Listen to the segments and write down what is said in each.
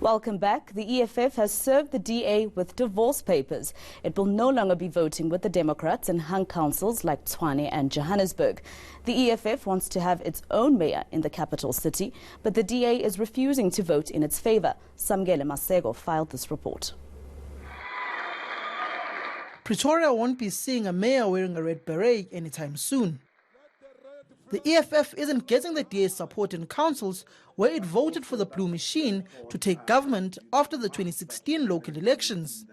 Welcome back. The EFF has served the DA with divorce papers. It will no longer be voting with the Democrats in hung councils like Tshwane and Johannesburg. The EFF wants to have its own mayor in the capital city, but the DA is refusing to vote in its favor. Samgele Masego filed this report. Pretoria won't be seeing a mayor wearing a red beret anytime soon. The EFF isn't getting the DA's support in councils where it voted for the blue machine to take government after the 2016 local elections.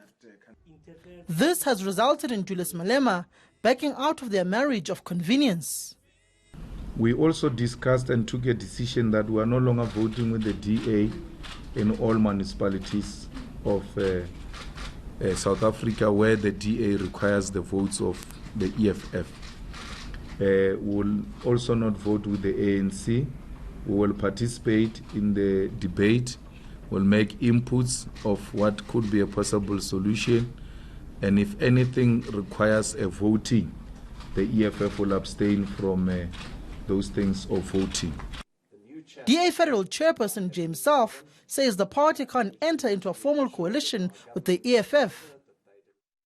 This has resulted in Julius Malema backing out of their marriage of convenience. We also discussed and took a decision that we are no longer voting with the DA in all municipalities of South Africa where the DA requires the votes of the EFF. We will also not vote with the ANC. We will participate in the debate. We'll make inputs of what could be a possible solution. And if anything requires a voting, the EFF will abstain from those things of voting. DA Federal Chairperson James Self says the party can't enter into a formal coalition with the EFF.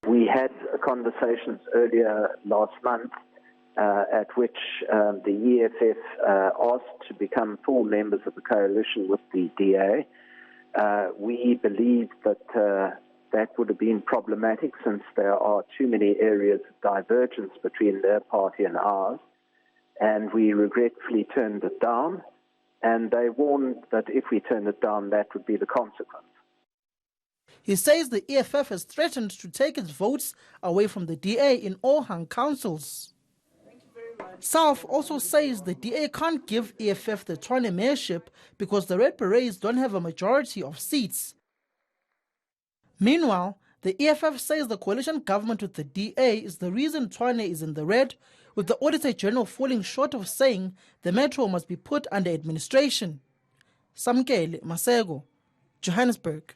We had conversations earlier last month at which the EFF asked to become full members of the coalition with the DA. We believe that that would have been problematic since there are too many areas of divergence between their party and ours, and we regretfully turned it down, and they warned that if we turned it down, that would be the consequence. He says the EFF has threatened to take its votes away from the DA in all hung councils. South also says the DA can't give EFF the Tshwane mayorship because the Red Berets don't have a majority of seats. Meanwhile, the EFF says the coalition government with the DA is the reason Tshwane is in the red, with the Auditor General falling short of saying the metro must be put under administration. Samgele Masego, Johannesburg.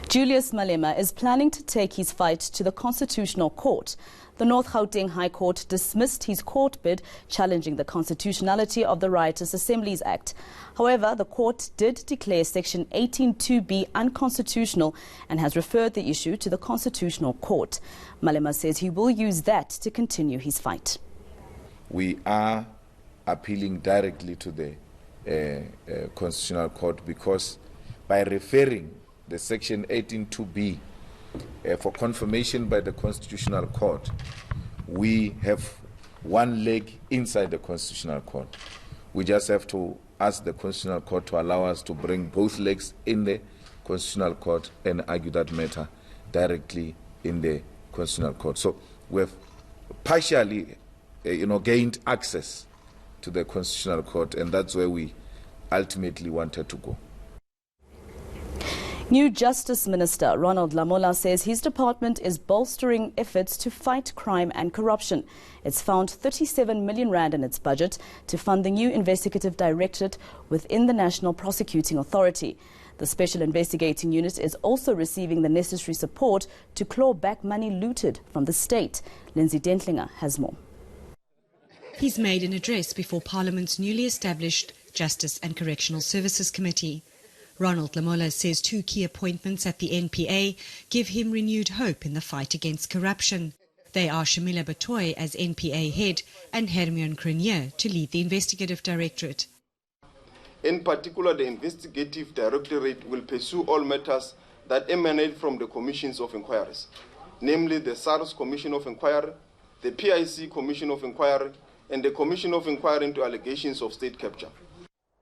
Julius Malema is planning to take his fight to the Constitutional Court. The North Gauteng High Court dismissed his court bid challenging the constitutionality of the Riotous Assemblies Act. However, the court did declare Section 18(2)(b) unconstitutional and has referred the issue to the Constitutional Court. Malema says he will use that to continue his fight. We are appealing directly to the Constitutional Court because by referring the Section 18(2)(b) for confirmation by the Constitutional Court, we have one leg inside the Constitutional Court. We just have to ask the Constitutional Court to allow us to bring both legs in the Constitutional Court and argue that matter directly in the Constitutional Court. So we have partially, gained access to the Constitutional Court, and that's where we ultimately wanted to go. New Justice Minister Ronald Lamola says his department is bolstering efforts to fight crime and corruption. It's found 37 million rand in its budget to fund the new investigative directorate within the National Prosecuting Authority. The Special Investigating Unit is also receiving the necessary support to claw back money looted from the state. Lindsay Dentlinger has more. He's made an address before Parliament's newly established Justice and Correctional Services Committee. Ronald Lamola says two key appointments at the NPA give him renewed hope in the fight against corruption. They are Shamila Batoy as NPA head and Hermione Grenier to lead the investigative directorate. In particular, the investigative directorate will pursue all matters that emanate from the commissions of inquiries, namely the SARS Commission of Inquiry, the PIC Commission of Inquiry, and the Commission of Inquiry into allegations of state capture.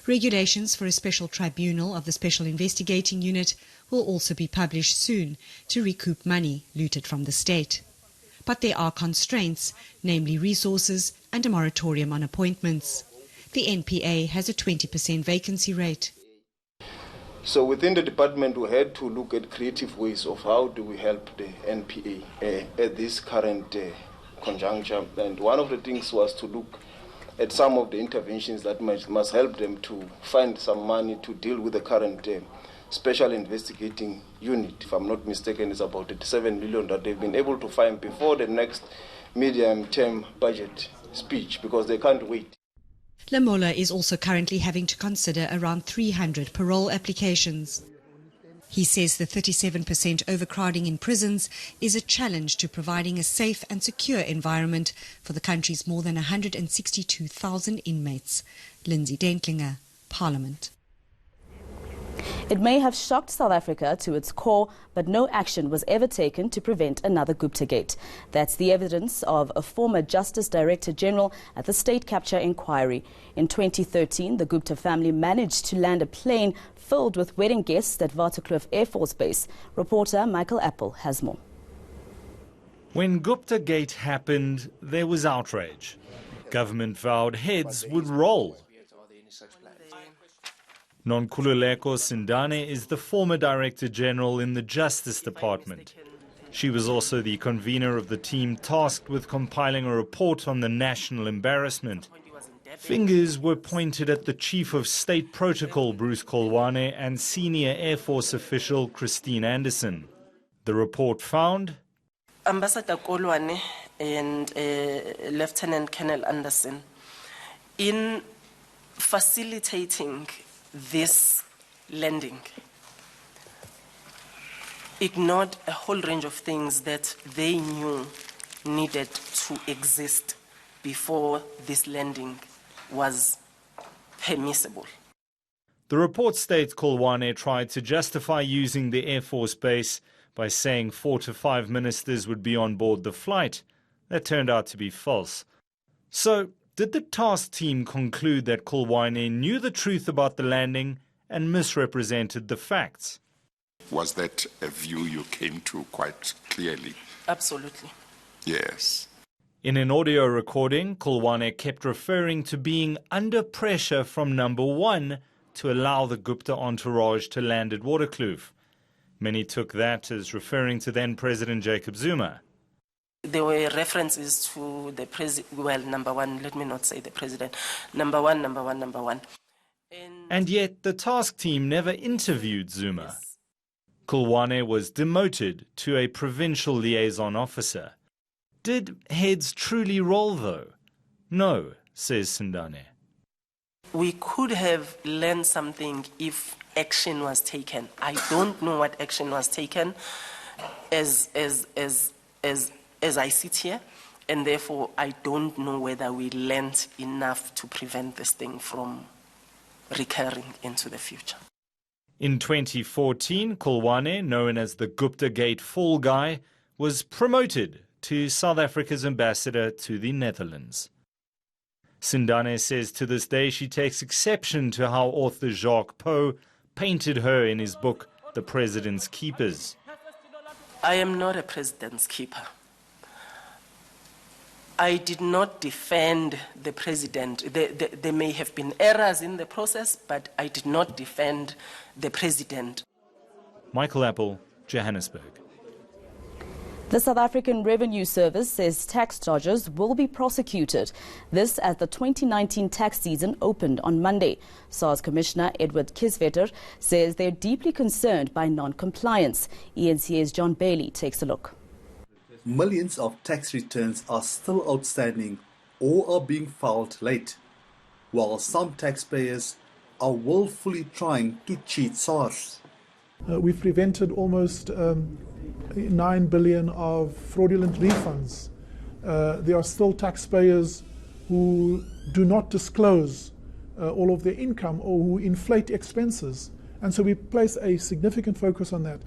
Regulations for a special tribunal of the Special Investigating Unit will also be published soon to recoup money looted from the state. But there are constraints, namely resources and a moratorium on appointments. The NPA has a 20% vacancy rate. So within the department, we had to look at creative ways of how do we help the NPA at this current conjuncture. And one of the things was to look at some of the interventions that must help them to find some money to deal with the current Special Investigating Unit. If I'm not mistaken, it's about 87 million that they've been able to find before the next medium-term budget speech because they can't wait. Lamola is also currently having to consider around 300 parole applications. He says the 37% overcrowding in prisons is a challenge to providing a safe and secure environment for the country's more than 162,000 inmates. Lindsay Dentlinger, Parliament. It may have shocked South Africa to its core, but no action was ever taken to prevent another Gupta Gate. That's the evidence of a former Justice Director General at the State Capture Inquiry. In 2013, the Gupta family managed to land a plane filled with wedding guests at Waterkloof Air Force Base. Reporter Michael Apple has more. When Gupta Gate happened, there was outrage. Government vowed heads would roll. Nonkululeko Sindane is the former Director General in the Justice Department. She was also the convener of the team tasked with compiling a report on the national embarrassment. Fingers were pointed at the Chief of State Protocol, Bruce Kolwane, and senior Air Force official, Christine Anderson. The report found Ambassador Kolwane and Lieutenant Colonel Anderson, in facilitating this landing, ignored a whole range of things that they knew needed to exist before this landing was permissible. The report states Kolwane tried to justify using the Air Force Base by saying 4 to 5 ministers would be on board the flight. That turned out to be false. So, did the task team conclude that Kolwane knew the truth about the landing and misrepresented the facts? Was that a view you came to quite clearly? Absolutely. Yes. In an audio recording, Kolwane kept referring to being under pressure from number one to allow the Gupta entourage to land at Waterkloof. Many took that as referring to then-President Jacob Zuma. There were references to the president, well, number one, let me not say the president, number one. And yet the task team never interviewed Zuma. Kolwane was demoted to a provincial liaison officer. Did heads truly roll, though? No, says Sindane. We could have learned something if action was taken. I don't know what action was taken as I sit here, and therefore I don't know whether we learned enough to prevent this thing from recurring into the future. In 2014, Kolwane, known as the Gupta Gate fall guy, was promoted to South Africa's ambassador to the Netherlands. Sindane says to this day she takes exception to how author Jacques Poe painted her in his book, The President's Keepers. I am not a president's keeper. I did not defend the president. There may have been errors in the process, but I did not defend the president. Michael Apple, Johannesburg. The South African Revenue Service says tax dodgers will be prosecuted. This as the 2019 tax season opened on Monday. SARS Commissioner Edward Kisvetter says they're deeply concerned by non-compliance. ENCA's John Bailey takes a look. Millions of tax returns are still outstanding or are being filed late, while some taxpayers are willfully trying to cheat SARS. We've prevented almost 9 billion of fraudulent refunds. There are still taxpayers who do not disclose all of their income or who inflate expenses. And so we place a significant focus on that.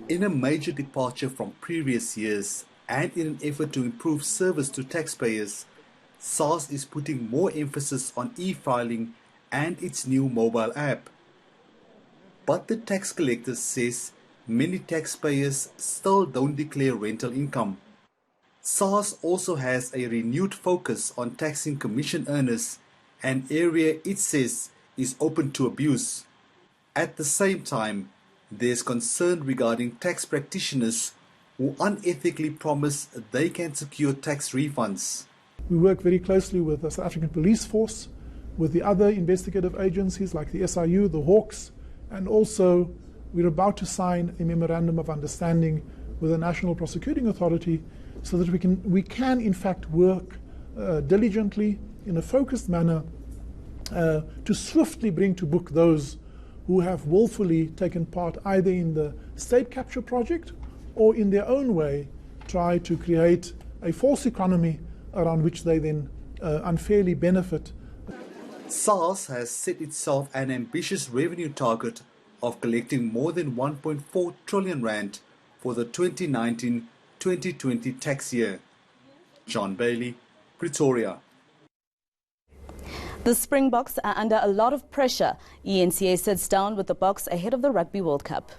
In a major departure from previous years and in an effort to improve service to taxpayers, SARS is putting more emphasis on e-filing and its new mobile app. But the tax collector says many taxpayers still don't declare rental income. SARS also has a renewed focus on taxing commission earners, an area it says is open to abuse. At the same time, there's concern regarding tax practitioners who unethically promise they can secure tax refunds. We work very closely with the South African Police Force, with the other investigative agencies like the SIU, the Hawks, and also we're about to sign a memorandum of understanding with the National Prosecuting Authority so that we can in fact work diligently in a focused manner to swiftly bring to book those who have willfully taken part either in the state capture project or in their own way try to create a false economy around which they then unfairly benefit. SARS has set itself an ambitious revenue target of collecting more than 1.4 trillion rand for the 2019-2020 tax year. John Bailey, Pretoria. The Springboks are under a lot of pressure. ENCA sits down with the Boks ahead of the Rugby World Cup.